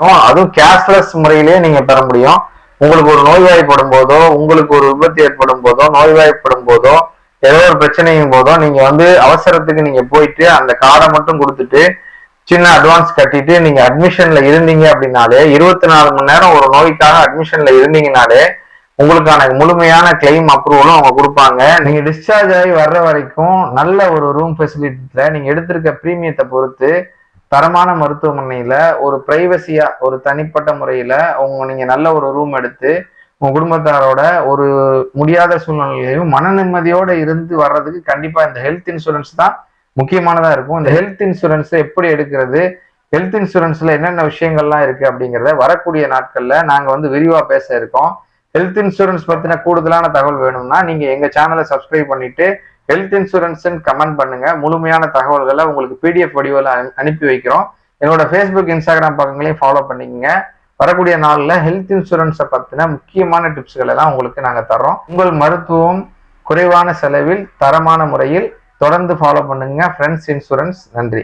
அதுவும் கேஷ்லெஸ் முறையிலேயே நீங்க பெற முடியும். உங்களுக்கு ஒரு நோய்வாய்ப்படும் போதோ, உங்களுக்கு ஒரு விபத்து ஏற்படும் போதோ, நோய்வாய்ப்படும் போதோ, ஏதோ ஒரு பிரச்சனையும் போதோ நீங்க அவசரத்துக்கு நீங்க போயிட்டு அந்த கார்டை மட்டும் கொடுத்துட்டு சின்ன அட்வான்ஸ் கட்டிட்டு நீங்க அட்மிஷன்ல இருந்தீங்க அப்படின்னாலே 24 மணி நேரம் ஒரு நோய்க்காக அட்மிஷன்ல இருந்தீங்கனாலே உங்களுக்கான முழுமையான கிளைம் அப்ரூவலும் அவங்க கொடுப்பாங்க. நீங்க டிஸ்சார்ஜ் ஆகி வர்ற வரைக்கும் நல்ல ஒரு ரூம் ஃபெசிலிட்டில நீங்க எடுத்திருக்க பிரீமியத்தை பொறுத்து தரமான மருத்துவமனையில ஒரு பிரைவசியா ஒரு தனிப்பட்ட முறையில நீங்க நல்ல ஒரு ரூம் எடுத்து உங்க குடும்பத்தாரோட ஒரு முடியாத சூழ்நிலையிலையும் மன நிம்மதியோட இருந்து வர்றதுக்கு கண்டிப்பா இந்த ஹெல்த் இன்சூரன்ஸ் தான் முக்கியமானதா இருக்கும். இந்த ஹெல்த் இன்சூரன்ஸ் எப்படி எடுக்கிறது, ஹெல்த் இன்சூரன்ஸ்ல என்னென்ன விஷயங்கள்லாம் இருக்கு அப்படிங்கிறத வரக்கூடிய நாட்கள்ல நாங்க விரிவா பேச இருக்கோம். ஹெல்த் இன்சூரன்ஸ் பத்தின கூடுதலான தகவல் வேணும்னா நீங்க எங்க சேனலை சப்ஸ்கிரைப் பண்ணிட்டு ஹெல்த் இன்சூரன்ஸ் கமெண்ட் பண்ணுங்க. முழுமையான தகவல்களை உங்களுக்கு பிடிஎஃப் வடிவில் அனுப்பி வைக்கிறோம். என்னோட ஃபேஸ்புக் இன்ஸ்டாகிராம் பக்கங்களையும் ஃபாலோ பண்ணிக்கங்க. வரக்கூடிய நாள்ல ஹெல்த் இன்சூரன்ஸை பத்தின முக்கியமான டிப்ஸ்களை எல்லாம் உங்களுக்கு நாங்க தர்றோம். உங்கள் மருத்துவம் குறைவான செலவில் தரமான முறையில் தொடர்ந்து ஃபாலோ பண்ணுங்க. Friends insurance. நன்றி.